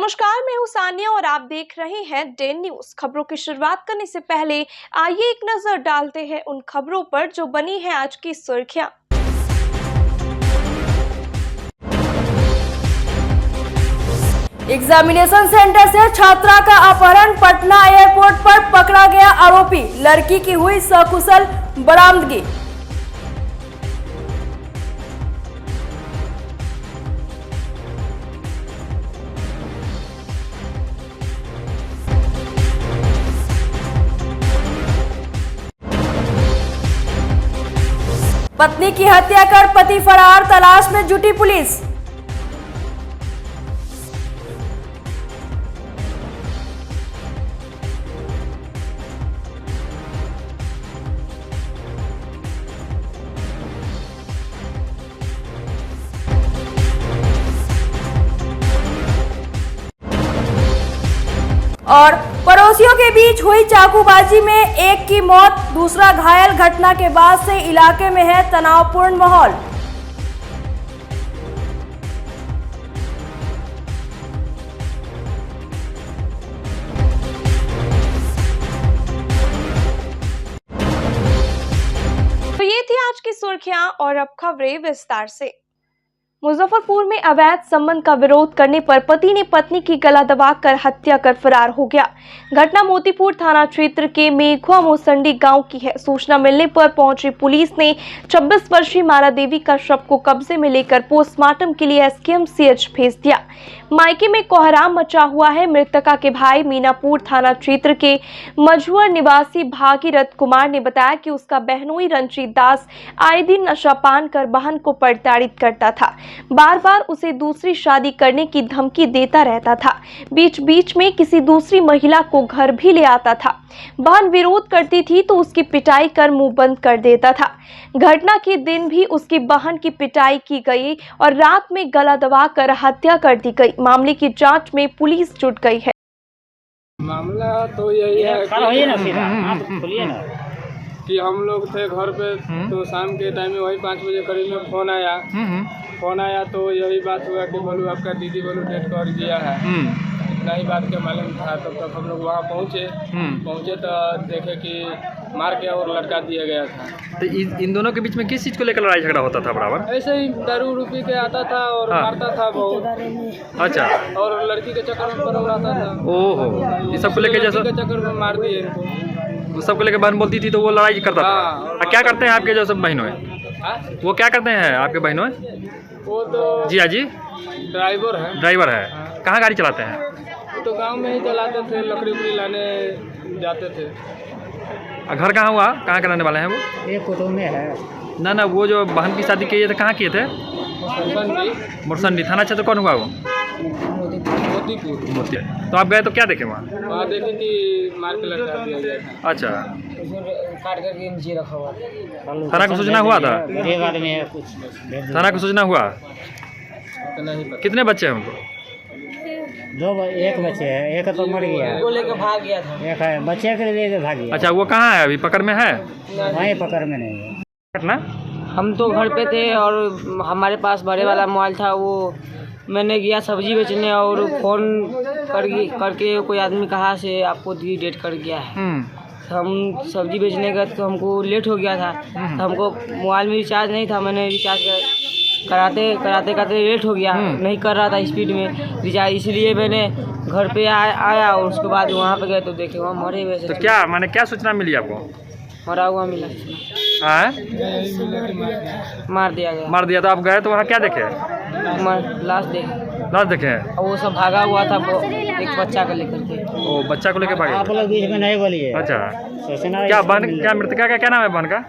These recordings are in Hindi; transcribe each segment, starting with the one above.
नमस्कार, मैं हूं सानिया और आप देख रहे हैं डेन न्यूज। खबरों की शुरुआत करने से पहले आइए एक नजर डालते हैं उन खबरों पर जो बनी है आज की सुर्खियां। एग्जामिनेशन सेंटर से छात्रा का अपहरण, पटना एयरपोर्ट पर पकड़ा गया आरोपी, लड़की की हुई सकुशल बरामदगी। पत्नी की हत्या कर पति फरार, तलाश में जुटी पुलिस। और पड़ोसियों के बीच हुई चाकूबाजी में एक की मौत, दूसरा घायल। घटना के बाद से इलाके में है तनावपूर्ण माहौल। तो ये थी आज की सुर्खियां और अब खबरें विस्तार से। मुजफ्फरपुर में अवैध संबंध का विरोध करने पर पति ने पत्नी की गला दबाकर हत्या कर फरार हो गया। घटना मोतीपुर थाना क्षेत्र के मेघुआ मोसंडी गांव की है। सूचना मिलने पर पहुंची पुलिस ने 26 वर्षीय माला देवी का शव को कब्जे में लेकर पोस्टमार्टम के लिए SKMCH भेज दिया। मायके में कोहराम मचा हुआ है। मृतका के भाई मीनापुर थाना क्षेत्र के मझुआ निवासी भागीरथ कुमार ने बताया कि उसका बहनोई रंजीत दास आए दिन नशा पान कर बहन को प्रताड़ित करता था। बार बार उसे दूसरी शादी करने की धमकी देता रहता था। बीच बीच में किसी दूसरी महिला को घर भी ले आता था। बहन विरोध करती थी तो उसकी पिटाई कर मुंह बंद कर देता था। घटना के दिन भी उसकी बहन की पिटाई की गई और रात में गला दबाकर हत्या कर दी गई। मामले की जांच में पुलिस जुट गई है। मामला तो यही है कि हम लोग थे घर पे, तो शाम के टाइम में वही 5 बजे करीब में फोन आया तो यही बात हुआ कि बोलू आपका दीदी बोलू डेट कर दिया है। इतना ही बात के मालूम था। तब तक हम लोग वहाँ पहुँचे तो देखे कि मार के और लटका दिया गया था। तो इन दोनों के बीच में किस चीज़ को लेकर लड़ाई झगड़ा होता था बराबर? ऐसे ही दारू रूपी के आता था और मारता था बहुत। अच्छा। और लड़की के चक्कर में पड़ा था। ओहो, ये सब को लेकर जैसा चक्कर में मार दिए इनको। सबको लेकर बहन बोलती थी तो वो लड़ाई करता था। क्या करते हैं आपके जो सब बहनों है? वो क्या करते हैं आपके बहनों? वो तो जी हाँ जी, ड्राइवर है। कहाँ गाड़ी चलाते हैं? वो तो गांव में ही चलाते थे, लकड़ी उकड़ी लाने जाते थे। घर कहाँ हुआ? कहाँ के रहने वाले हैं वो? ये कुटुंब में है ना, वो जो बहन की शादी किए थे कहाँ किए थे? मुरसंडी थाना क्षेत्र। कौन हुआ वो? मोतीपुर। तो आप गए तो क्या देखे वहाँ? देखे कि मार के लटका दिया गया था। अच्छा, काट करके नीचे रखा हुआ। थाना को सूचना हुआ था? गरीब आदमी है, कुछ थाना को सूचना हुआ? नहीं पता। कितने बच्चे हैं उनको? एक बच्चे है, एक तो मर गया, वो लेकर भाग गया था। एक है बच्चे के लेके भाग गया। अच्छा, वो कहाँ है अभी? पकड़ में है? वहीं पकड़ में नहीं है। घटना हम तो घर पे थे और हमारे पास बड़े वाला मोबाइल था। वो मैंने गया सब्जी बेचने और फ़ोन करके कोई आदमी कहाँ से आपको दी डेट कर गया है। हम सब्जी बेचने गए तो हमको लेट हो गया था। तो हमको मोबाइल में रिचार्ज नहीं था। मैंने रिचार्ज कराते लेट हो गया। नहीं कर रहा था स्पीड में रिचार्ज, इसलिए मैंने घर पे आया और उसके बाद वहाँ पे गए तो देखे वहाँ मरे हुए। तो क्या सूचना मिली आपको? मरा हुआ मिला। मार दिया गया। मार दिया। तो आप गए तो वहाँ क्या देखे? लाश देखे हैं। वो सब भागा हुआ था एक बच्चा को लेकर के। ओ, बच्चा को लेकर भागे? आप लोग बीच में नहीं बोलिए। अच्छा, क्या बहन क्या मृतका का क्या नाम है बहन का?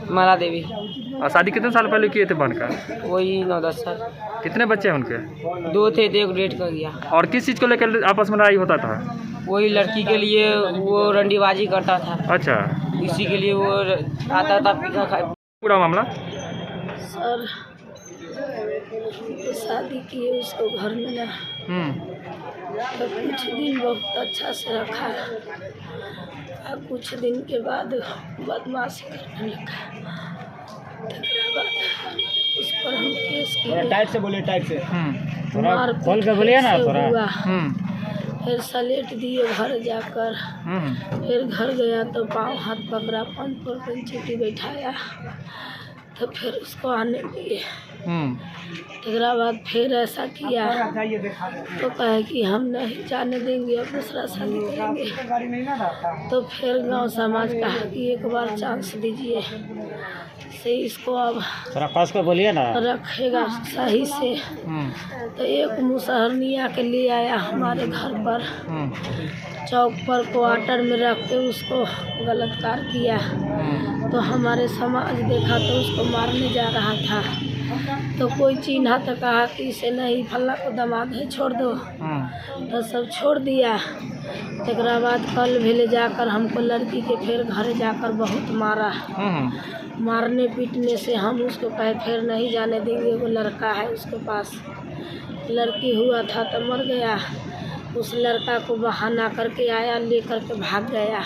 माला देवी। और शादी कितने साल पहले किए थे बहन का? वही 9-10 साल। कितने बच्चे हैं उनके? 2 थे, एक डेट कर गया। और किस चीज़ को लेकर आपस में लड़ाई होता था? वही लड़की के लिए वो रंडीबाजी करता था। अच्छा, इसी के लिए वो आता था पीखा खा। पूरा मामला सर तो शादी किए उसको घर में ना, तो कुछ दिन बहुत अच्छा से रखा और कुछ दिन के बाद बदमाशी करने लगा। उस पर हम केस किए। टाइट से बोलिए, टाइट से। मार खोल के बोलिए ना थोड़ा। हुआ। फिर सलेट दिए घर जाकर। फिर घर गया तो पाँव हाथ पकड़ा, 5 पर पंचीटी बैठाया, तो फिर उसको आने दिए। तेरा बाद फिर ऐसा किया तो कहे कि हम नहीं जाने देंगे और दूसरा शादी करेंगे। तो फिर गांव समाज कहा कि एक बार चांस दीजिए से इसको अब थोड़ा पास को बोलिए ना, रखेगा सही से। तो एक मुसहरनिया के लिए आया हमारे घर पर, चौक पर क्वार्टर में रख के उसको बलात्कार किया। तो हमारे समाज देखा तो उसको मारने जा रहा था, तो कोई चिन्हा तो कहा कि इसे नहीं, फल्ला को दामाद है, छोड़ दो। तो सब छोड़ दिया। तेकरा बाद कल भेले जाकर हमको लड़की के फिर घर जाकर बहुत मारा। मारने पीटने से हम उसको कहे फिर नहीं जाने देंगे, वो लड़का है उसके पास। लड़की हुआ था तो मर गया। उस लड़का को बहाना करके आया, लेकर के भाग गया।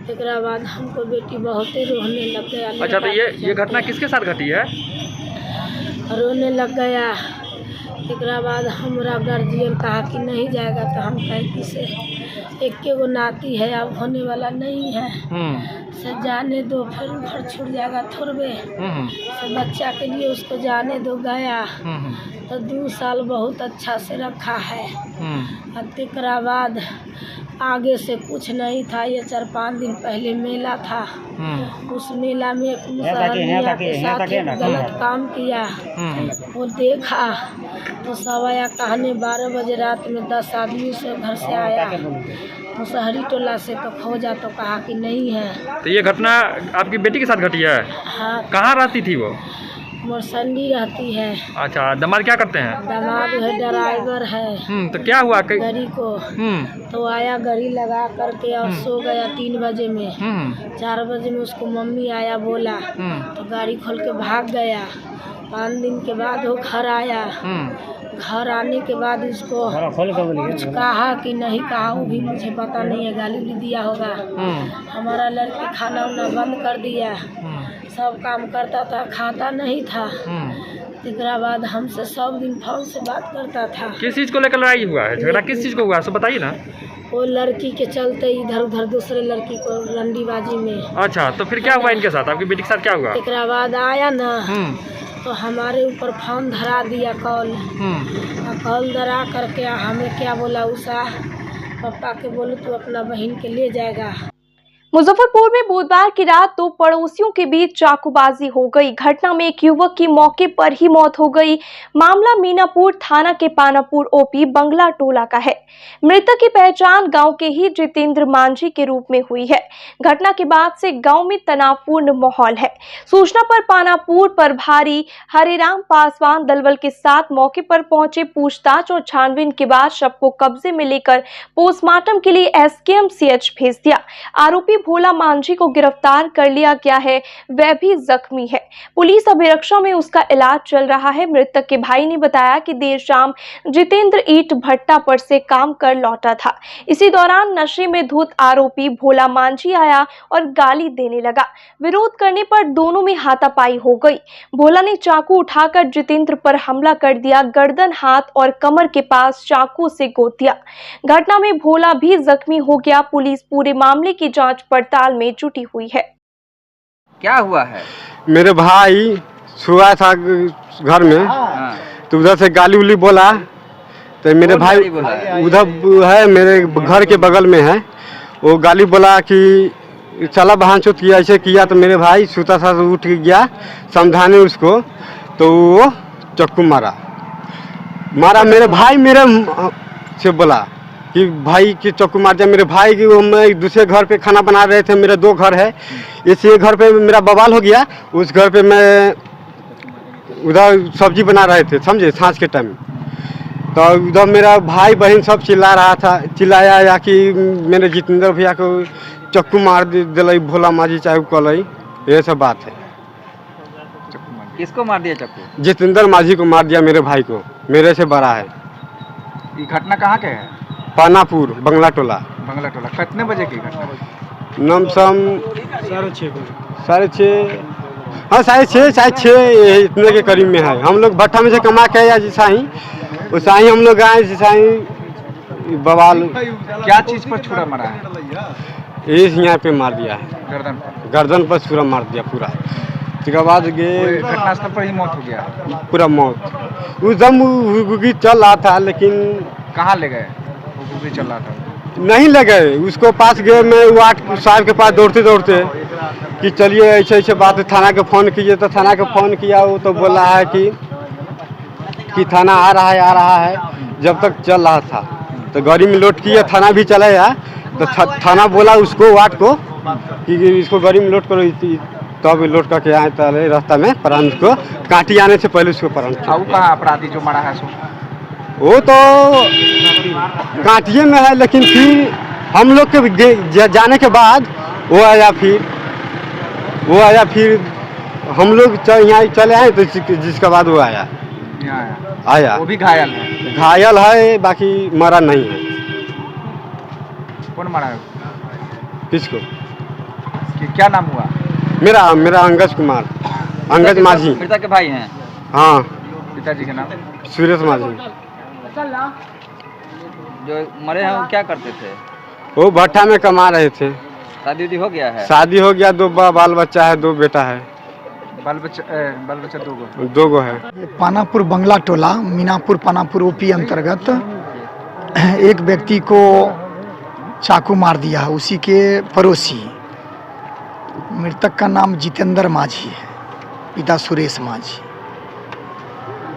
तेकरा बाद हमको बेटी बहुत ही रोने लग गया। अच्छा, तो ये घटना किसके साथ घटी है? रोने लग गया। तेकरा बाद हमारा गार्जियन कहा कि नहीं जाएगा, तो हम कहे कि से एक गो नाती है, अब होने वाला नहीं है, से जाने दो, फिर घर छूट जाएगा थोड़े से बच्चा के लिए उसको जाने दो। गया तो 2 साल बहुत अच्छा से रखा है। तेकरा बाद आगे से कुछ नहीं था। ये 4-5 दिन पहले मेला था, उस मेला में एक मुसहरनिया के साथ गलत काम किया। वो देखा तो सवाया कहने 12 बजे रात में 10 आदमी से घर से आया मुसहरी टोला से, तो खोजा तो कहा कि नहीं है। तो ये घटना आपकी बेटी के साथ घटी है? हाँ। कहाँ रहती थी वो? मोरसंडी रहती है। अच्छा, दामाद क्या करते हैं? दामाद है ड्राइवर है। तो क्या हुआ गाड़ी को तो आया, गाड़ी लगा करके और सो गया 3 बजे में। 4 बजे में उसको मम्मी आया बोला, तो गाड़ी खोल के भाग गया। 5 दिन के बाद वो घर आया। घर आने के बाद उसको कुछ कहा कि नहीं कहा, वो भी मुझे पता नहीं है, गाली भी दिया होगा। हमारा लड़की खाना वाना बंद कर दिया, सब काम करता था, खाता नहीं था। तेकरा बाद हमसे सब दिन फोन से बात करता था। किस चीज़ को लेकर लड़ाई हुआ है? झगड़ा किस चीज़ को हुआ, सब बताइए ना। वो लड़की के चलते इधर उधर दूसरे लड़की को रंडीबाजी में। अच्छा, तो फिर क्या हुआ इनके साथ? आपकी बेटी के साथ क्या हुआ? तेकरा बाद आया ना, तो हमारे ऊपर फोन धरा दिया, कॉल धरा करके हमें क्या बोला, उषा पापा के बोले तो अपना बहन के ले जाएगा। मुजफ्फरपुर में बुधवार की रात 2 पड़ोसियों के बीच चाकूबाजी हो गई। घटना में एक युवक की मौके पर ही मौत हो गई। मामला मीनापुर थाना के पानापुर ओपी बंगला टोला का है। मृतक की पहचान गांव के ही जितेंद्र मांझी के रूप में हुई है। घटना के बाद से गांव में तनावपूर्ण माहौल है। सूचना पर पानापुर प्रभारी हरिराम पासवान दलबल के साथ मौके पर पहुंचे। पूछताछ और छानबीन के बाद शव को कब्जे में लेकर पोस्टमार्टम के लिए SKMCH भेज दिया। आरोपी भोला मांझी को गिरफ्तार कर लिया गया है, वह भी जख्मी है। पुलिस अभिरक्षा में उसका इलाज चल रहा है। मृतक के भाई ने बताया कि देर शाम जितेंद्र ईंट भट्टा पर से काम कर लौटा था। इसी दौरान नशे में धुत आरोपी भोला मांझी आया और गाली देने लगा। विरोध करने पर दोनों में हाथापाई हो गई। भोला ने चाकू उठाकर जितेंद्र पर हमला कर दिया। गर्दन, हाथ और कमर के पास चाकू से गोद दिया। घटना में भोला भी जख्मी हो गया। पुलिस पूरे मामले की जांच पड़ताल में जुटी हुई है। क्या हुआ है? मेरे भाई सुबह था घर में, तो उधर से गाली उली बोला। तो मेरे भाई उधर है, मेरे घर के बगल में है, वो गाली बोला कि चला बहान चुत किया, ऐसे किया। तो मेरे भाई सुता था तो उठ गया समझाने उसको, तो वो चक्कू मारा। मेरे भाई मेरे से बोला कि भाई की चक्कू मार दिया। मेरे भाई की मैं दूसरे घर पे खाना बना रहे थे, मेरे 2 घर है, इसी घर पे मेरा बवाल हो गया। उस घर पे मैं उधर सब्जी बना रहे थे, समझे, सांझ के टाइम। तो उधर मेरा भाई बहन सब चिल्लाया या कि मेरे जितेंद्र भैया को चक्कू मार दिल भोला मांझी चाहे कल, ये सब बात है। किसको मार दिया चाकू? जितेंद्र माझी को मार दिया, मेरे भाई को, मेरे से बड़ा है। ये घटना कहाँ के है? पानापुर बंगला टोला। बंगला टोला। कितने बजे की घटना? नमसम 6:30 हाँ 6:30 इतने के करीब में है। हम लोग भट्टा में से कमा के आया जैसा ही वैसा ही हम लोग आए, जैसा ही बवाल। क्या चीज पर छुरा मारा है? इस यहाँ पे मार दिया है, गर्दन पर। गर्दन पर छुरा मार दिया पूरा। उसके बाद गए, घटनास्थल पर ही मौत हो गया। पूरा मौत। उस दम हुगी चल रहा था, लेकिन कहाँ ले गए? वो चल रहा था, नहीं लगे। उसको पास गए, मैं वार्ड साहब के पास दौड़ते दौड़ते कि चलिए ऐसे ऐसे बात है, थाना के फ़ोन कीजिए। तो थाना के फ़ोन किया, वो तो बोल रहा है कि थाना आ रहा है। जब तक चल रहा था तो गाड़ी में लोड किया, थाना भी चला गया। तो थाना बोला उसको, वार्ड को, कि इसको गाड़ी में लोड करो। तब लोड करके आए तो रास्ता में प्राण को कांटी आने से पहले उसको प्राण। वो कहाँ अपराधी जो मारा है? वो तो कांटिए में है, लेकिन फिर हम लोग के जाने के बाद वो आया। फिर हम लोग यहाँ चले आए, तो जिसके बाद वो आया। वो भी घायल है? घायल है, बाकी मरा नहीं है। कौन मारा है? किसको? क्या नाम हुआ? मेरा अंगज कुमार, अंगज माझी। पिता के भाई हैं? हाँ। पिताजी के नाम? सुरेश माझी। जो मरे हैं वो क्या करते थे? वो भट्टा में कमा रहे थे। शादी हो गया है? शादी हो गया, 2 बाल बच्चा है, 2 बेटा है। बाल बच्चा 2 2 गो है। पानापुर बंगला टोला, मीनापुर पानापुर ओपी अंतर्गत एक व्यक्ति को चाकू मार दिया है। उसी के पड़ोसी, मृतक का नाम जितेंद्र माझी है, पिता सुरेश माझी।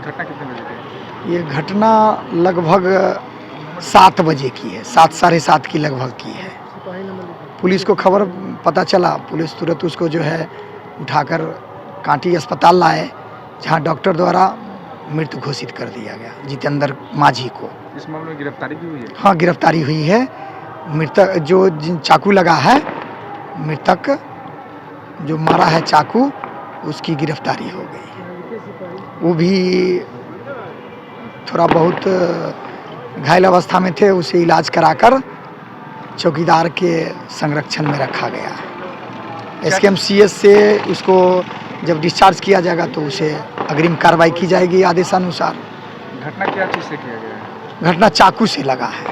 घटना कितने बजे की? ये घटना लगभग 7 बजे की है, 7 साढ़े 7 की लगभग की है। पुलिस को खबर पता चला, पुलिस तुरंत उसको जो है उठाकर कांटी अस्पताल लाए, जहां डॉक्टर द्वारा मृत घोषित कर दिया गया जितेंद्र माझी को। इस मामले में गिरफ्तारी भी हुई है? हाँ, गिरफ्तारी हुई है। मृतक जो चाकू लगा है, मृतक जो मारा है चाकू, उसकी गिरफ्तारी हो गई। वो भी थोड़ा बहुत घायल अवस्था में थे, उसे इलाज कराकर चौकीदार के संरक्षण में रखा गया। SKMCS से उसको जब डिस्चार्ज किया जाएगा तो उसे अग्रिम कार्रवाई की जाएगी आदेशानुसार। घटना क्या चीज से किया गया है? घटना चाकू से लगा है।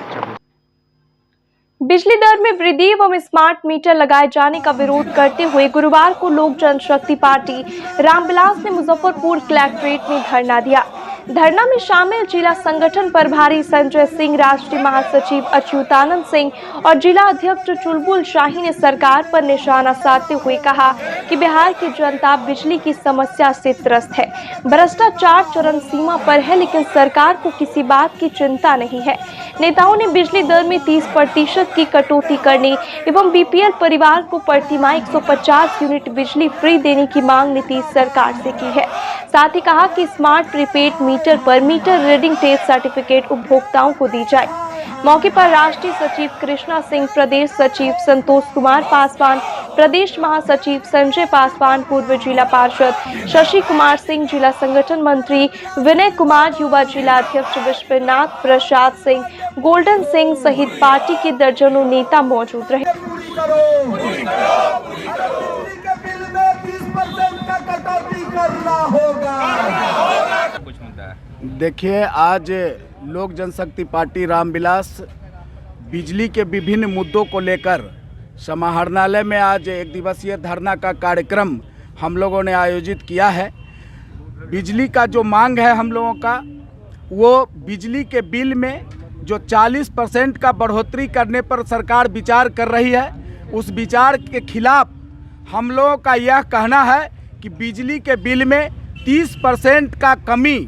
बिजली दर में वृद्धि एवं स्मार्ट मीटर लगाए जाने का विरोध करते हुए गुरुवार को लोक जनशक्ति पार्टी रामविलास ने मुजफ्फरपुर कलेक्ट्रेट में धरना दिया। धरना में शामिल जिला संगठन प्रभारी संजय सिंह, राष्ट्रीय महासचिव अच्युतानंद सिंह और जिला अध्यक्ष चुलबुल शाही ने सरकार पर निशाना साधते हुए कहा कि बिहार की जनता बिजली की समस्या से त्रस्त है। भ्रष्टाचार चरम सीमा पर है, लेकिन सरकार को किसी बात की चिंता नहीं है। नेताओं ने बिजली दर में 30% की कटौती करने एवं BPL परिवार को प्रतिमाह 150 यूनिट बिजली फ्री देने की मांग नीतीश सरकार से की है। साथ ही कहा कि स्मार्ट प्रीपेड मीटर पर मीटर रीडिंग टेस्ट सर्टिफिकेट उपभोक्ताओं को दी जाए। मौके पर राष्ट्रीय सचिव कृष्णा सिंह, प्रदेश सचिव संतोष कुमार पासवान, प्रदेश महासचिव संजय पासवान, पूर्व जिला पार्षद शशि कुमार सिंह, जिला संगठन मंत्री विनय कुमार, युवा जिला अध्यक्ष विश्वनाथ प्रसाद सिंह, गोल्डन सिंह सहित पार्टी के दर्जनों नेता मौजूद रहे। देखिए, आज लोक जनशक्ति पार्टी रामविलास बिजली के विभिन्न मुद्दों को लेकर समाहरणालय में आज 1 दिवसीय धरना का कार्यक्रम हम लोगों ने आयोजित किया है। बिजली का जो मांग है हम लोगों का, वो बिजली के बिल में जो 40% का बढ़ोतरी करने पर सरकार विचार कर रही है, उस विचार के खिलाफ हम लोगों का यह कहना है कि बिजली के बिल में 30% का कमी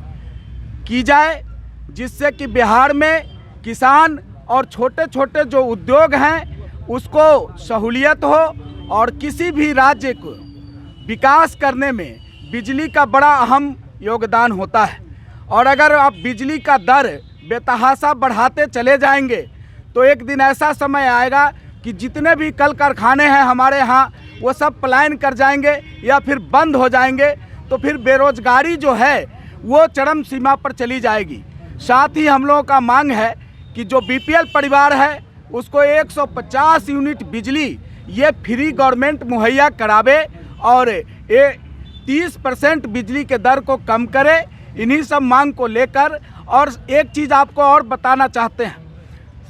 की जाए, जिससे कि बिहार में किसान और छोटे छोटे जो उद्योग हैं उसको सहूलियत हो और किसी भी राज्य को विकास करने में बिजली का बड़ा अहम योगदान होता है। और अगर आप बिजली का दर बेतहाशा बढ़ाते चले जाएंगे तो एक दिन ऐसा समय आएगा कि जितने भी कल कारखाने हैं हमारे यहाँ वो सब पलायन कर जाएंगे या फिर बंद हो जाएंगे, तो फिर बेरोजगारी जो है वो चरम सीमा पर चली जाएगी। साथ ही हम लोगों का मांग है कि जो बीपीएल परिवार है उसको 150 यूनिट बिजली ये फ्री गवर्नमेंट मुहैया करावे और ये 30% बिजली के दर को कम करे। इन्हीं सब मांग को लेकर और एक चीज़ आपको और बताना चाहते हैं,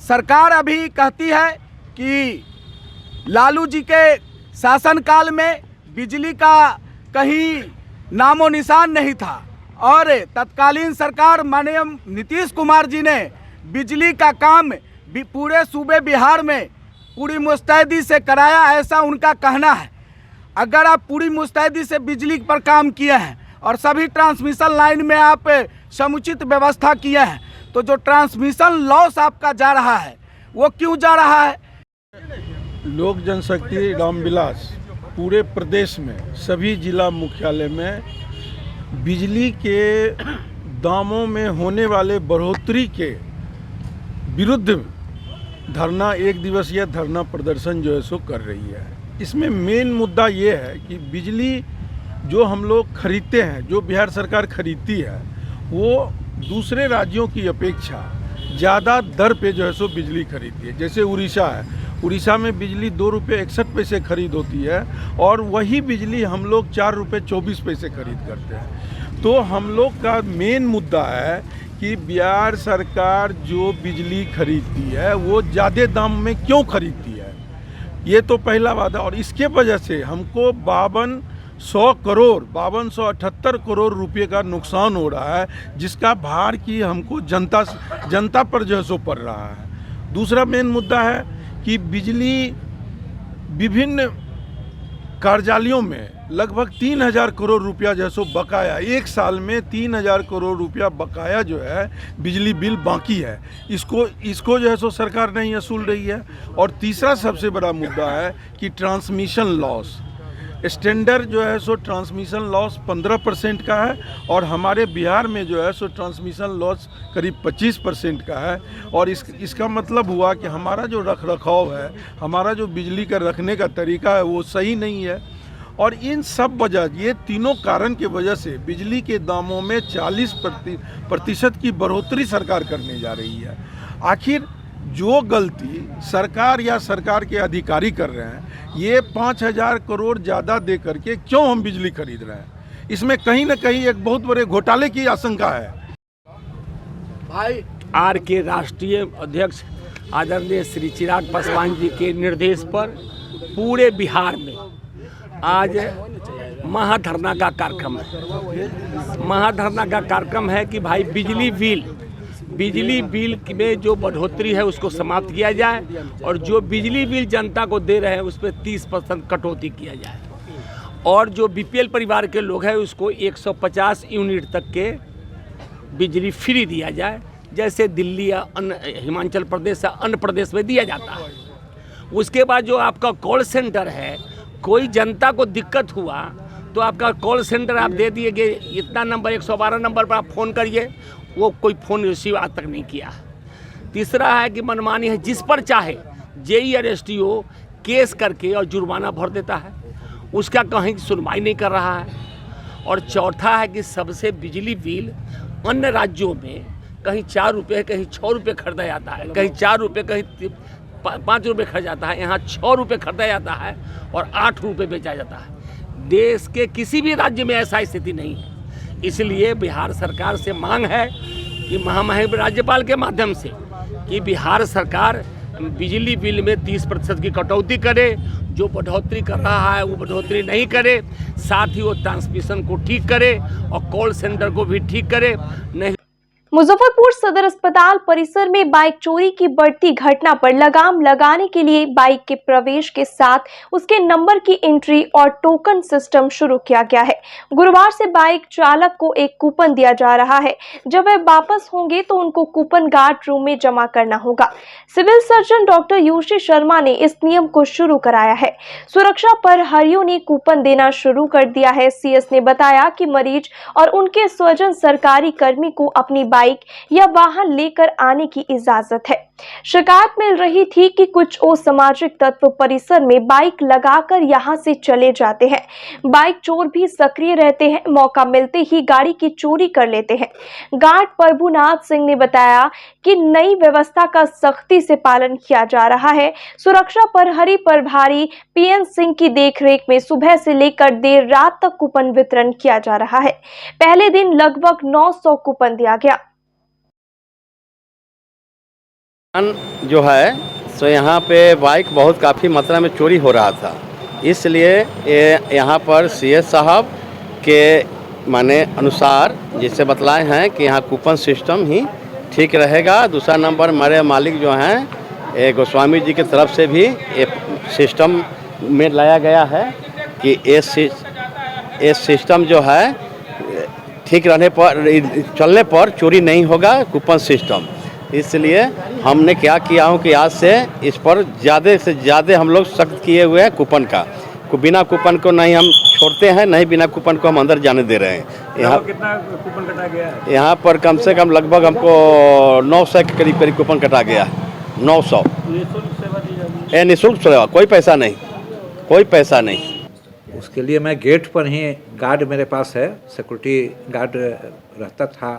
सरकार अभी कहती है कि लालू जी के शासनकाल में बिजली का कहीं नामो निशान नहीं था और तत्कालीन सरकार माननीय नीतीश कुमार जी ने बिजली का काम पूरे सूबे बिहार में पूरी मुस्तैदी से कराया, ऐसा उनका कहना है। अगर आप पूरी मुस्तैदी से बिजली पर काम किए हैं और सभी ट्रांसमिशन लाइन में आप समुचित व्यवस्था किए हैं तो जो ट्रांसमिशन लॉस आपका जा रहा है वो क्यों जा रहा है? लोक जनशक्ति रामविलास पूरे प्रदेश में सभी जिला मुख्यालय में बिजली के दामों में होने वाले बढ़ोतरी के विरुद्ध धरना, एक दिवसीय धरना प्रदर्शन जो है सो कर रही है। इसमें मेन मुद्दा ये है कि बिजली जो हम लोग खरीदते हैं, जो बिहार सरकार खरीदती है, वो दूसरे राज्यों की अपेक्षा ज़्यादा दर पे जो है सो बिजली खरीदती है। जैसे उड़ीसा है, उड़ीसा में बिजली 2 रुपये 61 पैसे खरीद होती है और वही बिजली हम लोग 4 रुपये 24 पैसे खरीद करते हैं। तो हम लोग का मेन मुद्दा है कि बिहार सरकार जो बिजली खरीदती है वो ज़्यादा दाम में क्यों खरीदती है, ये तो पहला बात है। और इसके वजह से हमको 5278 करोड़ रुपए का नुकसान हो रहा है, जिसका भार की हमको जनता पर जो है सो पड़ रहा है। दूसरा मेन मुद्दा है कि बिजली विभिन्न कार्यालयों में लगभग 3000 करोड़ रुपया जो है सो बकाया, एक साल में 3000 करोड़ रुपया बकाया जो है बिजली बिल बाकी है, इसको जो है सो सरकार नहीं वसूल रही है। और तीसरा सबसे बड़ा मुद्दा है कि ट्रांसमिशन लॉस, स्टैंडर्ड जो है सो ट्रांसमिशन लॉस 15% का है और हमारे बिहार में जो है सो ट्रांसमिशन लॉस करीब 25% का है। और इसका मतलब हुआ कि हमारा जो रखरखाव है, हमारा जो बिजली का रखने का तरीका है वो सही नहीं है। और इन सब वजह, ये तीनों कारण के वजह से बिजली के दामों में 40% की बढ़ोतरी सरकार करने जा रही है। आखिर जो गलती सरकार या सरकार के अधिकारी कर रहे हैं, ये 5000 करोड़ ज़्यादा दे करके क्यों हम बिजली खरीद रहे हैं, इसमें कहीं ना कहीं एक बहुत बड़े घोटाले की आशंका है। भाई आर के राष्ट्रीय अध्यक्ष आदरणीय श्री चिराग पासवान जी के निर्देश पर पूरे बिहार में आज महाधरना का कार्यक्रम है। महाधरना का कार्यक्रम है कि भाई बिजली बिल में जो बढ़ोतरी है उसको समाप्त किया जाए और जो बिजली बिल जनता को दे रहे हैं उस पर 30% कटौती किया जाए और जो बीपीएल परिवार के लोग हैं उसको 150 यूनिट तक के बिजली फ्री दिया जाए, जैसे दिल्ली या अन्य हिमाचल प्रदेश या अन्य प्रदेश में दिया जाता है। उसके बाद जो आपका कॉल सेंटर है, कोई जनता को दिक्कत हुआ तो आपका कॉल सेंटर आप दे दिए कि इतना नंबर 112 नंबर पर आप फ़ोन करिए, वो कोई फ़ोन रिसीव आज तक नहीं किया। तीसरा है कि मनमानी है, जिस पर चाहे जेई और एसटीओ केस करके और जुर्माना भर देता है, उसका कहीं सुनवाई नहीं कर रहा है। और चौथा है कि सबसे बिजली बिल अन्य राज्यों में कहीं 4 रुपये कहीं 6 रुपये खरीदा जाता है, कहीं 4 रुपये कहीं 5 रुपये खर्च जाता है, यहाँ 6 रुपये खरीदा जाता है और 8 रुपये बेचा जाता है। देश के किसी भी राज्य में ऐसा स्थिति नहीं है। इसलिए बिहार सरकार से मांग है कि महामहिम राज्यपाल के माध्यम से कि बिहार सरकार बिजली बिल में 30% की कटौती करे, जो बढ़ोतरी कर रहा है वो बढ़ोतरी नहीं करे, साथ ही वो ट्रांसमिशन को ठीक करे और कॉल सेंटर को भी ठीक करे। नहीं मुजफ्फरपुर सदर अस्पताल परिसर में बाइक चोरी की बढ़ती घटना पर लगाम लगाने के लिए बाइक के प्रवेश के साथ उसके नंबर की एंट्री और टोकन सिस्टम शुरू किया गया है। गुरुवार से बाइक चालक को एक कूपन दिया जा रहा है। जब वे वापस होंगे तो उनको कूपन गार्ड रूम में जमा करना होगा। सिविल सर्जन डॉक्टर यूशी शर्मा ने इस नियम को शुरू कराया है। सुरक्षा पर हरियों ने कूपन देना शुरू कर दिया है। सीएस ने बताया कि मरीज और उनके स्वजन सरकारी कर्मी को अपनी बाइक या वाहन लेकर आने की इजाजत है। शिकायत मिल रही थी कि कुछ असामाजिक तत्व परिसर में बाइक लगाकर यहां से चले जाते हैं। बाइक चोर भी सक्रिय रहते हैं, मौका मिलते ही गाड़ी की चोरी कर लेते हैं। गार्ड प्रभुनाथ सिंह ने बताया कि नई व्यवस्था का सख्ती से पालन किया जा रहा है। सुरक्षा प्रहरी प्रभारी पीएन सिंह की देखरेख में सुबह से लेकर देर रात तक कूपन वितरण किया जा रहा है। पहले दिन लगभग 900 कूपन दिया गया। जो है सो यहाँ पे बाइक बहुत काफ़ी मात्रा में चोरी हो रहा था, इसलिए यहाँ पर सीएस साहब के माने अनुसार जिससे बतलाए हैं कि यहाँ कूपन सिस्टम ही ठीक रहेगा। दूसरा नंबर हमारे मालिक जो हैं गोस्वामी जी की तरफ से भी एक सिस्टम में लाया गया है कि ये सिस्टम जो है ठीक रहने पर चलने पर चोरी नहीं होगा, कूपन सिस्टम। इसलिए हमने क्या किया हूँ कि आज से इस पर ज़्यादा से ज़्यादा हम लोग सख्त किए हुए हैं कूपन का। बिना कूपन को नहीं हम छोड़ते हैं, नहीं बिना कूपन को हम अंदर जाने दे रहे हैं। यहाँ कितना कूपन कटा गया है? यहाँ पर कम से कम लगभग हमको 900 के करीब करीब कूपन कटा गया है। 900 निःशुल्क सेवा, कोई पैसा नहीं, कोई पैसा नहीं। उसके लिए मैं गेट पर ही गार्ड मेरे पास है, सिक्योरिटी गार्ड रहता था,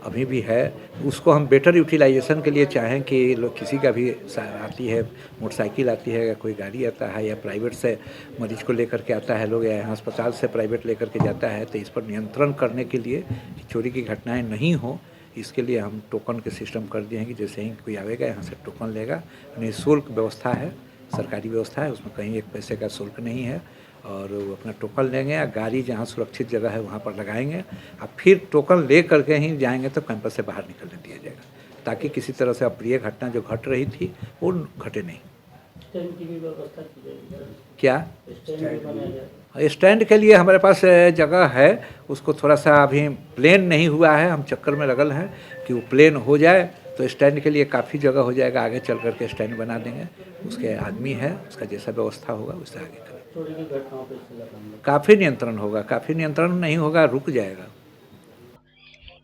अभी भी है। उसको हम बेटर यूटिलाइजेशन के लिए चाहें कि लोग किसी का भी आती है, मोटरसाइकिल आती है या कोई गाड़ी आता है या प्राइवेट से मरीज को लेकर के आता है लोग, या यहाँ अस्पताल से प्राइवेट लेकर के जाता है, तो इस पर नियंत्रण करने के लिए कि चोरी की घटनाएं नहीं हो, इसके लिए हम टोकन के सिस्टम कर दिए हैं कि जैसे ही कोई आवेगा यहाँ से टोकन लेगा। निःशुल्क व्यवस्था है, सरकारी व्यवस्था है, उसमें कहीं एक पैसे का शुल्क नहीं है, और वो अपना टोकन लेंगे या गाड़ी जहाँ सुरक्षित जगह है वहाँ पर लगाएंगे और फिर टोकन ले करके ही जाएंगे तो कैंपस से बाहर निकलने दिया जाएगा, ताकि किसी तरह से अप्रिय घटना जो घट रही थी वो घटे नहीं। क्या स्टैंड के लिए हमारे पास जगह है, उसको थोड़ा सा अभी प्लेन नहीं हुआ है, हम चक्कर में लगल हैं कि वो प्लेन हो जाए तो स्टैंड के लिए काफ़ी जगह हो जाएगा, आगे चल करके स्टैंड बना देंगे। उसके आदमी है, उसका जैसा व्यवस्था होगा उससे आगे करें। काफ़ी नियंत्रण होगा, काफ़ी नियंत्रण नहीं होगा रुक जाएगा।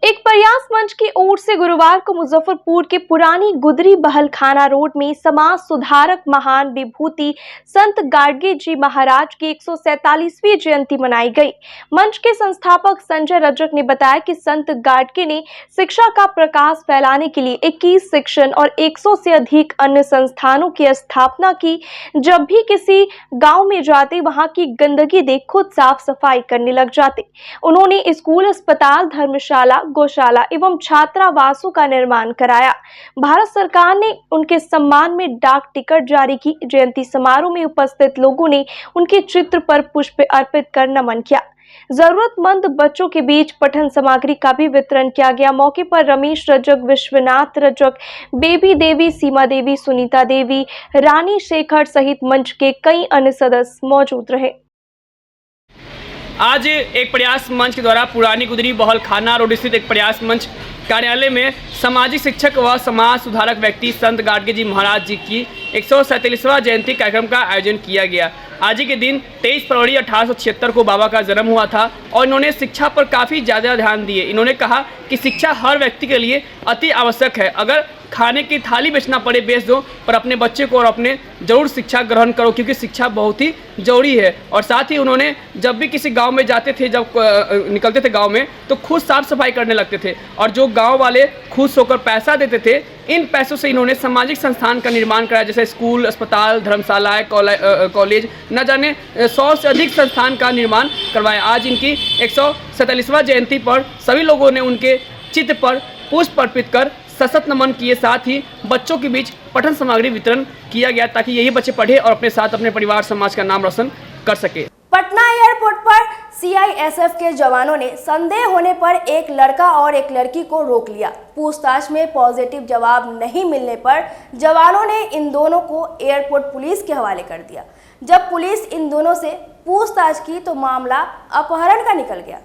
एक प्रयास मंच की ओर से गुरुवार को मुजफ्फरपुर के पुरानी गुदरी बहलखाना रोड में समाज सुधारक महान विभूति संत गाडगे जी महाराज की 147वीं जयंती मनाई गई। मंच के संस्थापक संजय रजक ने बताया कि संत गाडगे ने शिक्षा का प्रकाश फैलाने के लिए 21 शिक्षण और 100 से अधिक अन्य संस्थानों की स्थापना की। जब भी किसी गांव में जाते वहां की गंदगी देख खुद साफ सफाई करने लग जाते। उन्होंने स्कूल, अस्पताल, धर्मशाला, गौशाला एवं छात्रावासों का निर्माण कराया। भारत सरकार ने उनके सम्मान में डाक टिकट जारी की। जयंती समारोह में उपस्थित लोगों ने उनके चित्र पर पुष्प अर्पित कर नमन किया। जरूरतमंद बच्चों के बीच पठन सामग्री का भी वितरण किया गया। मौके पर रमेश रजक, विश्वनाथ रजक, बेबी देवी, सीमा देवी, सुनीता देवी, रानी शेखर सहित मंच के कई अन्य सदस्य मौजूद रहे। आज एक प्रयास मंच के द्वारा पुरानी गुदरी बहलखाना रोड स्थित एक प्रयास मंच कार्यालय में सामाजिक शिक्षक व समाज सुधारक व्यक्ति संत गाडगे जी महाराज जी की 147वां जयंती कार्यक्रम का आयोजन किया गया। आज ही के दिन 23 फरवरी 1876 को बाबा का जन्म हुआ था और इन्होंने शिक्षा पर काफ़ी ज़्यादा ध्यान दिए। इन्होंने कहा कि शिक्षा हर व्यक्ति के लिए अति आवश्यक है। अगर खाने की थाली बेचना पड़े बेच दो, पर अपने बच्चे को और अपने जरूर शिक्षा ग्रहण करो, क्योंकि शिक्षा बहुत ही जरूरी है। और साथ ही उन्होंने जब भी किसी गांव में जाते थे, जब निकलते थे गांव में, तो खुद साफ सफाई करने लगते थे और जो गांव वाले खुश होकर पैसा देते थे, इन पैसों से इन्होंने सामाजिक संस्थान का निर्माण कराया, जैसे स्कूल, अस्पताल, धर्मशालाएँ, कॉलेज, न जाने 100 से अधिक संस्थान का निर्माण करवाया। आज इनकी 147वां जयंती पर सभी लोगों ने उनके चित्र पर पुष्प अर्पित कर सशक्त नमन किए। साथ ही बच्चों के बीच पठन सामग्री वितरण किया गया ताकि यही बच्चे पढ़े और अपने साथ अपने परिवार समाज का नाम रोशन कर सके। पटना एयरपोर्ट पर सीआईएसएफ के जवानों ने संदेह होने पर एक लड़का और एक लड़की को रोक लिया। पूछताछ में पॉजिटिव जवाब नहीं मिलने पर जवानों ने इन दोनों को एयरपोर्ट पुलिस के हवाले कर दिया। जब पुलिस इन दोनों से पूछताछ की तो मामला अपहरण का निकल गया।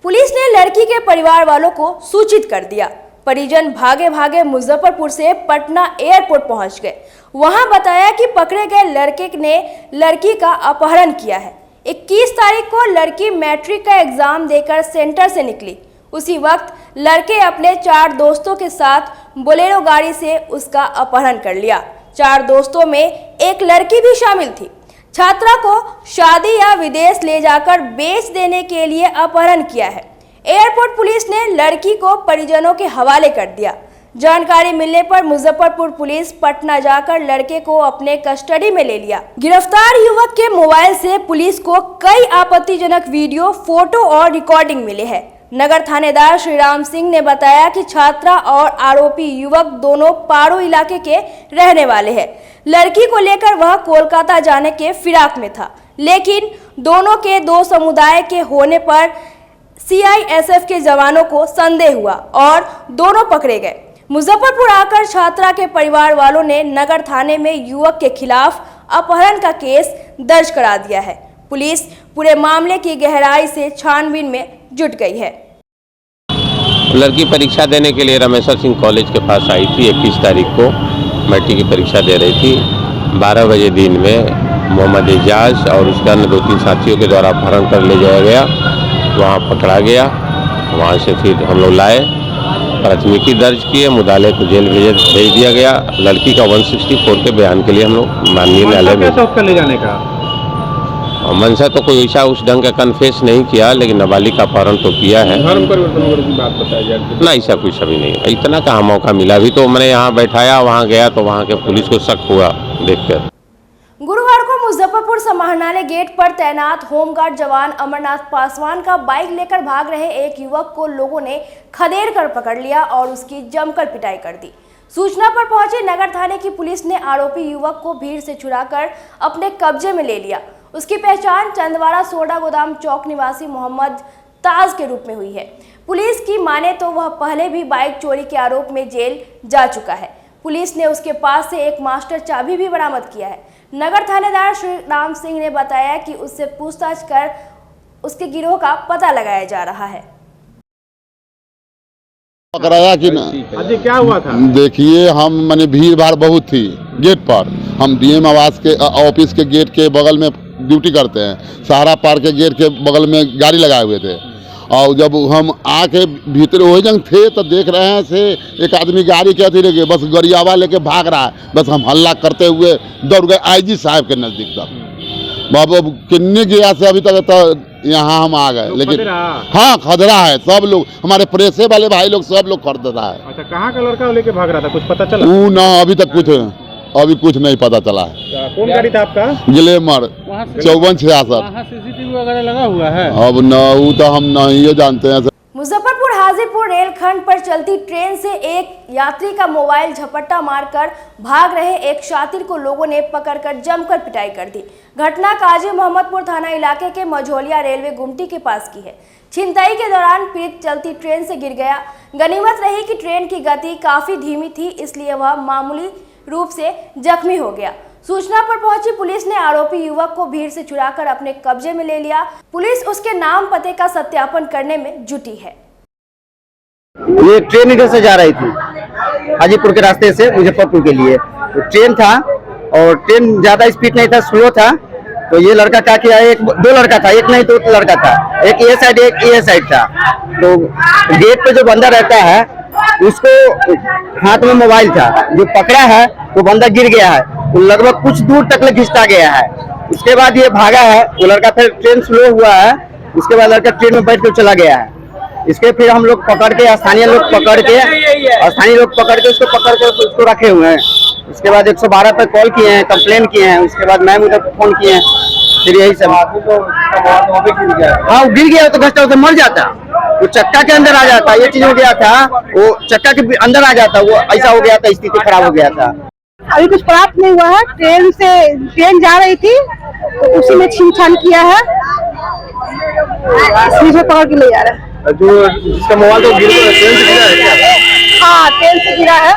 पुलिस ने लड़की के परिवार वालों को सूचित कर दिया। परिजन भागे भागे मुजफ्फरपुर से पटना एयरपोर्ट पहुंच गए। वहां बताया कि पकड़े गए लड़के ने लड़की का अपहरण किया है। 21 तारीख को लड़की मैट्रिक का एग्जाम देकर सेंटर से निकली। उसी वक्त लड़के अपने 4 दोस्तों के साथ बोलेरो गाड़ी से उसका अपहरण कर लिया। 4 दोस्तों में एक लड़की भी शामिल थी। छात्रा को शादी या विदेश ले जाकर बेच देने के लिए अपहरण किया है। एयरपोर्ट पुलिस ने लड़की को परिजनों के हवाले कर दिया। जानकारी मिलने पर मुजफ्फरपुर पुलिस पटना जाकर लड़के को अपने कस्टडी में ले लिया। गिरफ्तार युवक के मोबाइल से पुलिस को कई आपत्तिजनक वीडियो, फोटो और रिकॉर्डिंग मिले हैं। नगर थानेदार श्रीराम सिंह ने बताया कि छात्रा और आरोपी युवक दोनों पारो इलाके के रहने वाले हैं। लड़की को लेकर वह कोलकाता जाने के फिराक में था, लेकिन दोनों के 2 समुदाय के होने पर CISF के जवानों को संदेह हुआ और दोनों पकड़े गए। मुजफ्फरपुर आकर छात्रा के परिवार वालों ने नगर थाने में युवक के खिलाफ अपहरण का केस दर्ज करा दिया है। पुलिस पूरे मामले की गहराई से छानबीन में जुट गई है। लड़की परीक्षा देने के लिए रमेश्वर सिंह कॉलेज के पास आई थी। 21 तारीख को मैट्रिक की परीक्षा दे रही थी। 12 बजे दिन में मोहम्मद एजाज और उसके अन्य 2-3 साथियों के द्वारा अपहरण कर ले जाया गया। वहाँ पकड़ा गया। वहाँ से फिर हम लोग लाए, प्राथमिकी दर्ज किए, मुदाले को जेल भेज दिया गया। लड़की का 164 के बयान के लिए हम लोग माननीय न्यायालय में ले जाने का मनसा तो कोई ऐसा उस ढंग का कन्फेस नहीं किया, लेकिन नाबालिग का अपहरण तो किया है। धर्म परिवर्तन की बात बताई जाए ना, ऐसा कुछ अभी नहीं। इतना कहाँ मौका मिला। अभी तो मैंने यहाँ बैठाया, वहाँ गया तो वहाँ के पुलिस को शक हुआ देखकर। गुरुवार को मुजफ्फरपुर समाहरणालय गेट पर तैनात होमगार्ड जवान अमरनाथ पासवान का बाइक लेकर भाग रहे एक युवक को लोगों ने खदेड़ कर पकड़ लिया और उसकी जमकर पिटाई कर दी। सूचना पर पहुंची नगर थाने की पुलिस ने आरोपी युवक को भीड़ से छुड़ाकर अपने कब्जे में ले लिया। उसकी पहचान चंदवाड़ा सोडा गोदाम चौक निवासी मोहम्मद ताज के रूप में हुई है। पुलिस की माने तो वह पहले भी बाइक चोरी के आरोप में जेल जा चुका है। पुलिस ने उसके पास से एक मास्टर चाबी भी बरामद किया है। नगर थानेदार श्री राम सिंह ने बताया कि उससे पूछताछ कर उसके गिरोह का पता लगाया जा रहा है। पकड़ाया कि ना? अजी क्या हुआ था? देखिए, हम मैंने भीड़ भाड़ बहुत थी गेट पर। हम DM आवास के ऑफिस के गेट के बगल में ड्यूटी करते हैं। सहारा पार्क के गेट के बगल में गाड़ी लगाए हुए थे और जब हम आके भीतर वही जंग थे तो देख रहे हैं से एक आदमी गाड़ी के अथी लेके बस गरियावा लेके भाग रहा है। बस हम हल्ला करते हुए दौड़ गए IG साहब के नज़दीक तक। बाबा किन्ने गया से अभी तक तो यहाँ हम आ गए, लेकिन हाँ खतरा है। सब लोग हमारे प्रेसे वाले भाई लोग सब लोग खतरा है। अच्छा, कहाँ का लड़का लेके भाग रहा था, कुछ पता चला? वो ना अभी कुछ नहीं पता चला है। कौन गाड़ी था आपका? ग्लैमर 5466। CCTV वगैरह लगा हुआ है? अब न वो तो हम नहीं जानते हैं। मुजफ्फरपुर हाजीपुर रेलखंड पर चलती ट्रेन से एक यात्री का मोबाइल झपट्टा मारकर भाग रहे एक शातिर को लोगों ने पकड़कर जमकर पिटाई कर दी। घटना काजी मोहम्मदपुर थाना इलाके के मझोलिया रेलवे गुमटी के पास की है। छिनताई के दौरान पीड़ित चलती ट्रेन से गिर गया। गनीमत रही कि ट्रेन की गति काफी धीमी थी, इसलिए वह मामूली रूप से जख्मी हो गया। सूचना पर पहुंची पुलिस ने आरोपी युवक को भीड़ से छुड़ाकर अपने कब्जे में ले लिया। पुलिस उसके नाम पते का सत्यापन करने में जुटी है। ये ट्रेन इधर से जा रही थी हाजीपुर के रास्ते से मुजफ्फरपुर के लिए। तो ट्रेन था और ट्रेन ज्यादा स्पीड नहीं था, स्लो था। तो ये लड़का क्या किया, 2 लड़का था, एक नहीं 2 लड़का था, एक ये साइड एक ये साइड था। तो गेट पे जो बंदा रहता है उसको हाथ में मोबाइल था, जो पकड़ा है वो बंदा गिर गया है। वो लगभग कुछ दूर तक घिसटा गया है। उसके बाद ये भागा है वो लड़का, फिर ट्रेन स्लो हुआ है। उसके बाद लड़का ट्रेन में बैठ कर चला गया है। इसके फिर हम लोग पकड़ के स्थानीय लोग पकड़ के उसको रखे हुए हैं। उसके बाद 112 पर कॉल किए हैं, कंप्लेन किए हैं। उसके बाद मैम उधर फोन किए हैं। फिर यही सब। हाँ, वो गिर गया तो घसटा उधर मर जाता, वो चक्का के अंदर आ जाता। ये चीज हो गया था, वो चक्का के अंदर आ जाता, वो ऐसा हो गया था, स्थिति खराब हो गया था। अभी कुछ प्राप्त नहीं हुआ है। ट्रेन जा रही थी तो उसी में छीन-छान किया है, इसलिए पकड़ के ले जा रहा है। जो जिसका मोबाइल तो ट्रेन से गिरा है क्या? हाँ, ट्रेन से गिरा है।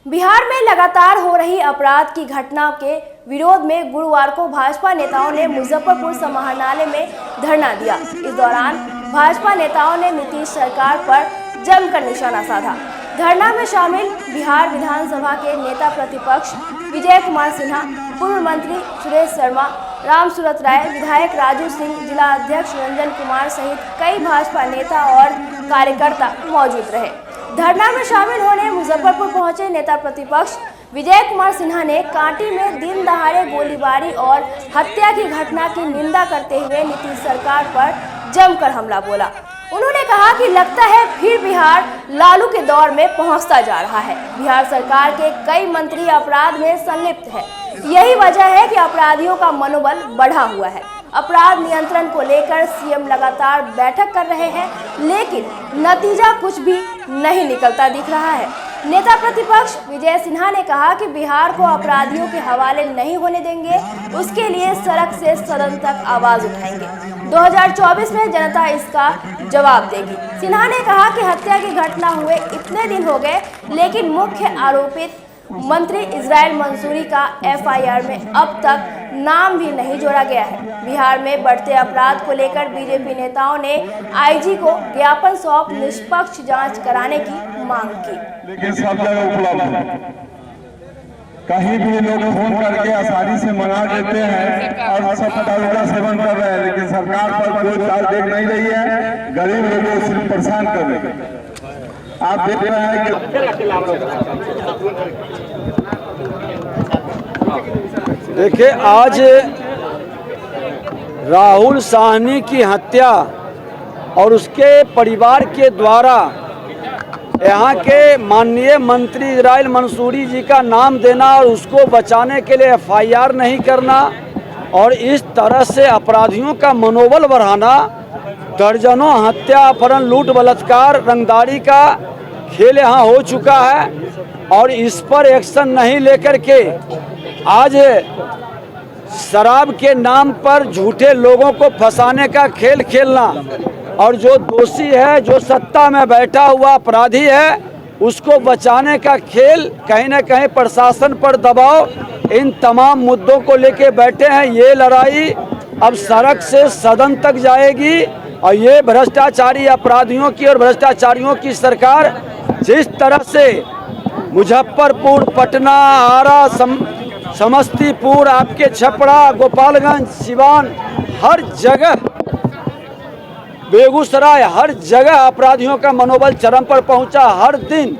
बिहार में लगातार हो रही अपराध की घटना के विरोध में गुरुवार को भाजपा नेताओं ने मुजफ्फरपुर समाहरणालय में धरना दिया। इस दौरान भाजपा नेताओं ने नीतीश सरकार पर जमकर निशाना साधा। धरना में शामिल बिहार विधानसभा के नेता प्रतिपक्ष विजय कुमार सिन्हा, पूर्व मंत्री सुरेश शर्मा, राम सूरत राय, विधायक राजू सिंह, जिला अध्यक्ष रंजन कुमार सहित कई भाजपा नेता और कार्यकर्ता मौजूद रहे। धरना में शामिल होने मुजफ्फरपुर पहुंचे नेता प्रतिपक्ष विजय कुमार सिन्हा ने कांटी में दिन दहाड़े गोलीबारी और हत्या की घटना की निंदा करते हुए नीतीश सरकार पर जमकर हमला बोला। उन्होंने कहा कि लगता है फिर बिहार लालू के दौर में पहुंचता जा रहा है। बिहार सरकार के कई मंत्री अपराध में संलिप्त है। यही वजह है कि अपराधियों का मनोबल बढ़ा हुआ है। अपराध नियंत्रण को लेकर सीएम लगातार बैठक कर रहे हैं, लेकिन नतीजा कुछ भी नहीं निकलता दिख रहा है। नेता प्रतिपक्ष विजय सिन्हा ने कहा कि बिहार को अपराधियों के हवाले नहीं होने देंगे, उसके लिए सड़क से सदन तक आवाज उठाएंगे। 2024 में जनता इसका जवाब देगी। सिन्हा ने कहा कि हत्या की घटना हुए इतने दिन हो गए, लेकिन मुख्य आरोपित मंत्री इजराइल मंसूरी का एफआईआर में अब तक नाम भी नहीं जोड़ा गया है। बिहार में बढ़ते अपराध को लेकर बीजेपी नेताओं ने आईजी को ज्ञापन सौंप निष्पक्ष जांच कराने की मांग की। लेकिन सब जगह उपलब्ध है, कहीं भी लोग फोन करके आसानी से मंगा देते हैं और सब दारू का सेवन कर रहे हैं, लेकिन सरकार पर कोई चार्ज देख नहीं रही है। गरीब लोगों को सिर्फ परेशान कर रही है। आप देख रहे हैं कि देखिए, आज राहुल साहनी की हत्या और उसके परिवार के द्वारा यहाँ के माननीय मंत्री इजराइल मंसूरी जी का नाम देना और उसको बचाने के लिए एफआईआर नहीं करना और इस तरह से अपराधियों का मनोबल बढ़ाना, दर्जनों हत्या, अपहरण, लूट, बलात्कार, रंगदारी का खेल यहाँ हो चुका है और इस पर एक्शन नहीं लेकर के आज शराब के नाम पर झूठे लोगों को फंसाने का खेल खेलना और जो दोषी है, जो सत्ता में बैठा हुआ अपराधी है, उसको बचाने का खेल, कहीं ना कहीं प्रशासन पर दबाव, इन तमाम मुद्दों को लेके बैठे हैं। ये लड़ाई अब सड़क से सदन तक जाएगी और ये भ्रष्टाचारी अपराधियों की और भ्रष्टाचारियों की सरकार जिस तरह से मुजफ्फरपुर, पटना, आरा, समस्तीपुर, आपके छपरा, गोपालगंज, सिवान, हर जगह, बेगूसराय, हर जगह अपराधियों का मनोबल चरम पर पहुंचा। हर दिन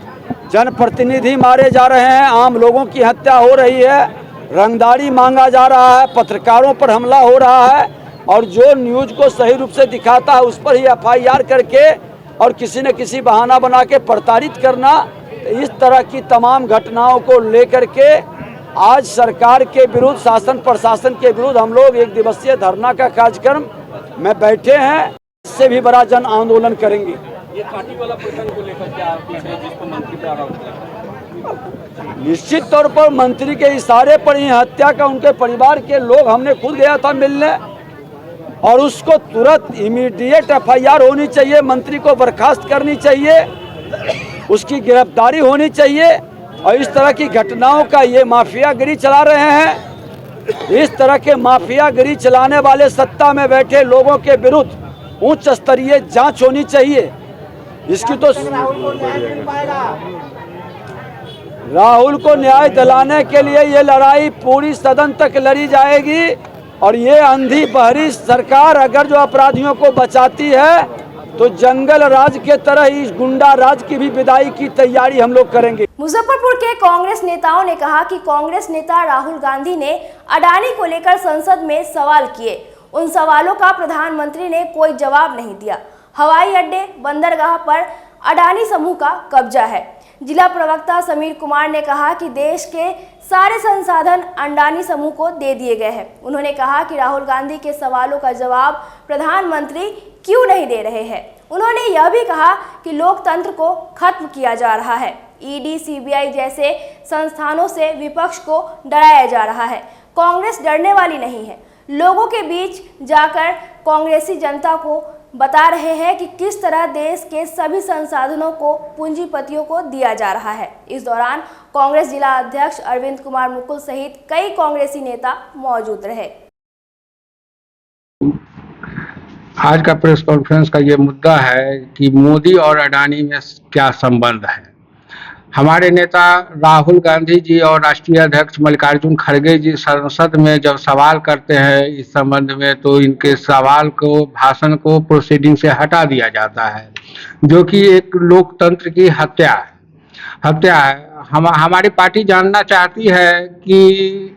जनप्रतिनिधि मारे जा रहे हैं, आम लोगों की हत्या हो रही है, रंगदारी मांगा जा रहा है, पत्रकारों पर हमला हो रहा है और जो न्यूज को सही रूप से दिखाता है उस पर ही एफआईआर करके और किसी न किसी बहाना बना के प्रताड़ित करना। इस तरह की तमाम घटनाओं को लेकर के आज सरकार के विरुद्ध, शासन प्रशासन के विरुद्ध हम लोग एक दिवसीय धरना का कार्यक्रम में बैठे हैं। इससे भी बड़ा जन आंदोलन करेंगे। ये कांटी वाला प्रकरण को लेकर क्या कुछ है जिस पर मंत्री पर आरोप है? निश्चित तौर पर मंत्री के इशारे पर ही हत्या का उनके परिवार के लोग, हमने खुद गया था मिलने और उसको तुरंत इमीडिएट एफआईआर होनी चाहिए, मंत्री को बर्खास्त करनी चाहिए, उसकी गिरफ्तारी होनी चाहिए और इस तरह की घटनाओं का ये माफियागिरी चला रहे हैं। इस तरह के माफियागिरी चलाने वाले सत्ता में बैठे लोगों के विरुद्ध उच्च स्तरीय जांच होनी चाहिए। इसकी तो राहुल को न्याय दिलाने के लिए ये लड़ाई पूरी सदन तक लड़ी जाएगी और ये अंधी बहरी सरकार अगर जो अपराधियों को बचाती है तो जंगल राज के तरह इस गुंडा राज की भी विदाई की तैयारी हम लोग करेंगे। मुजफ्फरपुर के कांग्रेस नेताओं ने कहा कि कांग्रेस नेता राहुल गांधी ने अडानी को लेकर संसद में सवाल किए, उन सवालों का प्रधानमंत्री ने कोई जवाब नहीं दिया। हवाई अड्डे, बंदरगाह पर अडानी समूह का कब्जा है। जिला प्रवक्ता समीर कुमार ने कहा कि देश के सारे संसाधन अडानी समूह को दे दिए गए हैं। उन्होंने कहा कि राहुल गांधी के सवालों का जवाब प्रधानमंत्री क्यों नहीं दे रहे हैं। उन्होंने यह भी कहा कि लोकतंत्र को खत्म किया जा रहा है। ईडी, सीबीआई जैसे संस्थानों से विपक्ष को डराया जा रहा है। कांग्रेस डरने वाली नहीं है। लोगों के बीच जाकर कांग्रेसी जनता को बता रहे हैं कि किस तरह देश के सभी संसाधनों को पूंजीपतियों को दिया जा रहा है। इस दौरान कांग्रेस जिला अध्यक्ष अरविंद कुमार मुकुल सहित कई कांग्रेसी नेता मौजूद रहे। आज का प्रेस कॉन्फ्रेंस का ये मुद्दा है कि मोदी और अडानी में क्या संबंध है। हमारे नेता राहुल गांधी जी और राष्ट्रीय अध्यक्ष मल्लिकार्जुन खड़गे जी संसद में जब सवाल करते हैं इस संबंध में, तो इनके सवाल को, भाषण को प्रोसीडिंग से हटा दिया जाता है, जो कि एक लोकतंत्र की हत्या है। हमारी पार्टी जानना चाहती है कि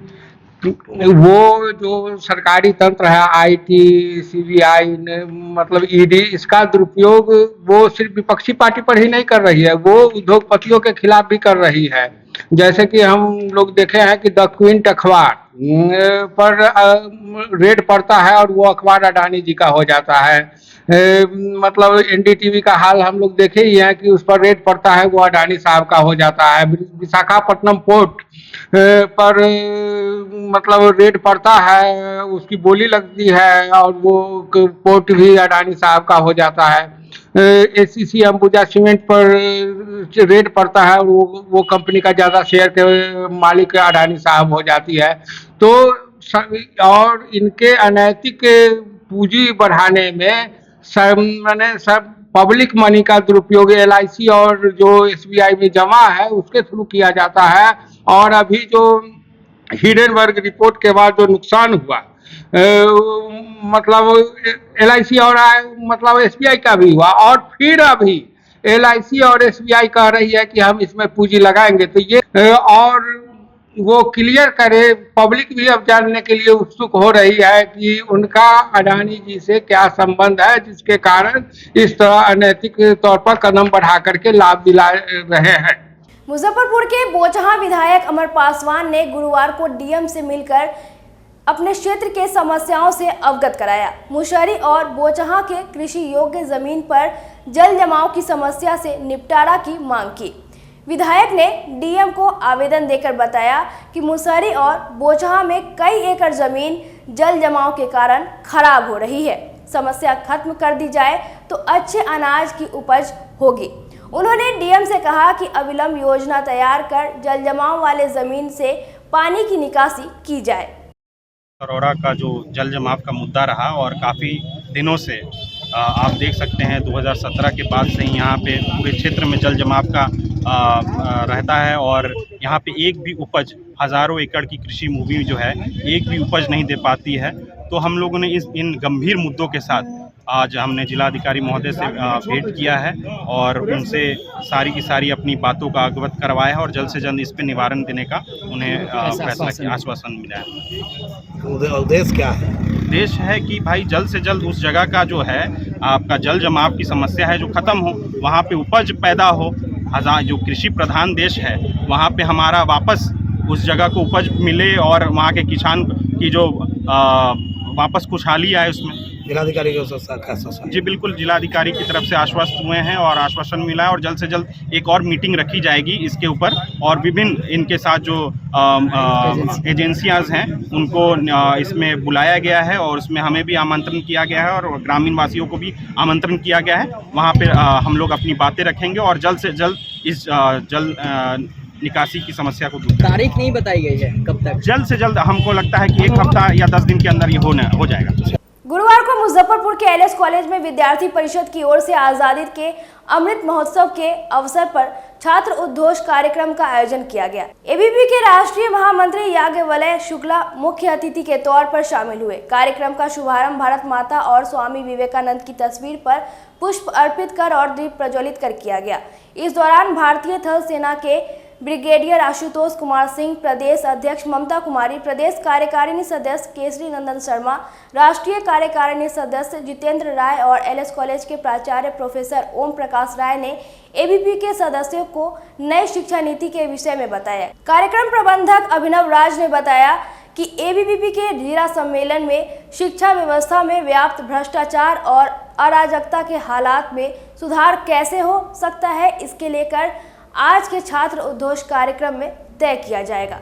वो जो सरकारी तंत्र है, आईटी, सीबीआई, मतलब ईडी, इसका दुरुपयोग वो सिर्फ विपक्षी पार्टी पर ही नहीं कर रही है, वो उद्योगपतियों के खिलाफ भी कर रही है। जैसे कि हम लोग देखे हैं कि द क्विंट अखबार पर रेड पड़ता है और वो अखबार अडानी जी का हो जाता है। मतलब एनडीटीवी का हाल हम लोग देखे ही हैं कि उस पर रेड पड़ता है, वो अडानी साहब का हो जाता है। विशाखापट्टनम पोर्ट पर मतलब रेड पड़ता है, उसकी बोली लगती है और वो पोर्ट भी अडानी साहब का हो जाता है। एसीसी अंबुजा सीमेंट पर रेड पड़ता है और वो कंपनी का ज़्यादा शेयर के मालिक अडानी साहब हो जाती है। तो और इनके अनैतिक पूंजी बढ़ाने में सब पब्लिक मनी का दुरुपयोग एलआईसी और जो एसबीआई में जमा है उसके थ्रू किया जाता है। और अभी जो हिडेनबर्ग रिपोर्ट के बाद जो नुकसान हुआ, मतलब एलआईसी और मतलब एसबीआई का भी हुआ, और फिर अभी एलआईसी और एसबीआई कह रही है कि हम इसमें पूंजी लगाएंगे। तो ये और वो क्लियर करे, पब्लिक भी अब जानने के लिए उत्सुक हो रही है कि उनका अडानी जी से क्या संबंध है, जिसके कारण इस तरह अनैतिक तौर पर कदम बढ़ा करके लाभ दिला रहे हैं। मुजफ्फरपुर के बोचहां विधायक अमर पासवान ने गुरुवार को डीएम से मिलकर अपने क्षेत्र के समस्याओं से अवगत कराया। मुशहरी और बोचहां के कृषि योग्य जमीन पर जल जमाव की समस्या से निपटारा की मांग की। विधायक ने डीएम को आवेदन देकर बताया कि मुशहरी और बोचहां में कई एकड़ जमीन जल जमाव के कारण खराब हो रही है। समस्या खत्म कर दी जाए तो अच्छे अनाज की उपज होगी। उन्होंने डीएम से कहा कि अविलंब योजना तैयार कर जल जमाव वाले जमीन से पानी की निकासी की जाए। करौरा का जो जल जमाव का मुद्दा रहा और काफ़ी दिनों से आप देख सकते हैं 2017 के बाद से ही यहाँ पे पूरे क्षेत्र में जल जमाव का रहता है और यहाँ पे एक भी उपज, हज़ारों एकड़ की कृषि भूमि जो है एक भी उपज नहीं दे पाती है। तो हम लोगों ने इन गंभीर मुद्दों के साथ आज हमने जिलाधिकारी महोदय से भेंट किया है और उनसे सारी की सारी अपनी बातों का अवगत करवाया है और जल्द से जल्द इस पर निवारण देने का उन्हें फैसला किया, आश्वासन मिला है। उद्देश्य क्या है? उद्देश्य है कि भाई जल्द से जल्द उस जगह का जो है आपका जल जमाव की समस्या है जो ख़त्म हो, वहाँ पे उपज पैदा हो। जो कृषि प्रधान देश है वहाँ पे हमारा वापस उस जगह को उपज मिले और वहाँ के किसान की जो वापस खुशहाली आए उसमें। जिलाधिकारी को आश्वासन? जी बिल्कुल, जिलाधिकारी की तरफ से आश्वस्त हुए हैं और आश्वासन मिला है और जल्द से जल्द एक और मीटिंग रखी जाएगी इसके ऊपर और विभिन्न इनके साथ जो एजेंसियां हैं उनको इसमें बुलाया गया है और उसमें हमें भी आमंत्रण किया गया है और ग्रामीण वासियों को भी आमंत्रण किया गया है। वहाँ पर हम लोग अपनी बातें रखेंगे और जल्द से जल्द इस जल निकासी की समस्या को दूर। तारीख नहीं बताई गई है कब तक? जल्द से जल्द हमको लगता है कि 1 हफ्ता या 10 दिन के अंदर ये हो जाएगा। गुरुवार को मुजफ्फरपुर के एलएस कॉलेज में विद्यार्थी परिषद की ओर से आज़ादी के अमृत महोत्सव के अवसर पर छात्र उद्घोष कार्यक्रम का आयोजन किया गया। एबीपी के राष्ट्रीय महामंत्री याज्ञवल्क्य शुक्ला मुख्य अतिथि के तौर पर शामिल हुए। कार्यक्रम का शुभारंभ भारत माता और स्वामी विवेकानंद की तस्वीर पर पुष्प अर्पित कर और दीप प्रज्वलित कर किया गया। इस दौरान भारतीय थल सेना के ब्रिगेडियर आशुतोष कुमार सिंह, प्रदेश अध्यक्ष ममता कुमारी, प्रदेश कार्यकारिणी सदस्य केसरी नंदन शर्मा, राष्ट्रीय कार्यकारिणी सदस्य जितेंद्र राय और एलएस कॉलेज के प्राचार्य प्रोफेसर ओम प्रकाश राय ने एबीपी के सदस्यों को नई शिक्षा नीति के विषय में बताया। कार्यक्रम प्रबंधक अभिनव राज ने बताया कि एबीवीपी के जिला सम्मेलन में शिक्षा व्यवस्था में व्याप्त भ्रष्टाचार और अराजकता के हालात में सुधार कैसे हो सकता है, इसके लेकर आज के छात्र उद्घोष कार्यक्रम में तय किया जाएगा।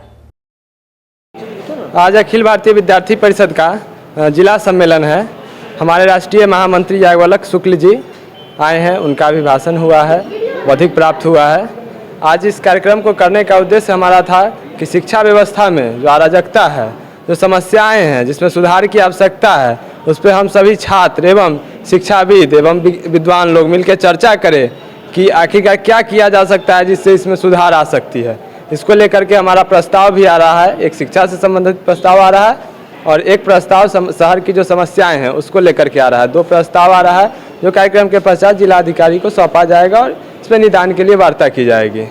आज अखिल भारतीय विद्यार्थी परिषद का जिला सम्मेलन है। हमारे राष्ट्रीय महामंत्री याज्ञवल्क्य शुक्ल जी आए हैं, उनका भी भाषण हुआ है, अधिक प्राप्त हुआ है। आज इस कार्यक्रम को करने का उद्देश्य हमारा था कि शिक्षा व्यवस्था में जो अराजकता है, जो समस्याएं हैं, जिसमें सुधार की आवश्यकता है, उस पर हम सभी छात्र एवं शिक्षाविद एवं विद्वान लोग मिलकर चर्चा करें कि आखिरकार क्या किया जा सकता है जिससे इसमें सुधार आ सकती है। इसको लेकर के हमारा प्रस्ताव भी आ रहा है, एक शिक्षा से संबंधित प्रस्ताव आ रहा है और एक प्रस्ताव शहर की जो समस्याएं हैं उसको लेकर के आ रहा है। 2 प्रस्ताव आ रहा है जो कार्यक्रम के पश्चात जिलाधिकारी को सौंपा जाएगा और इस पर निदान के लिए वार्ता की जाएगी।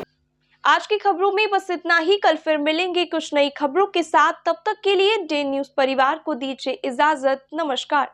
आज की खबरों में बस इतना ही। कल फिर मिलेंगे कुछ नई खबरों के साथ। तब तक के लिए डे न्यूज़ परिवार को दीजिए इजाजत। नमस्कार।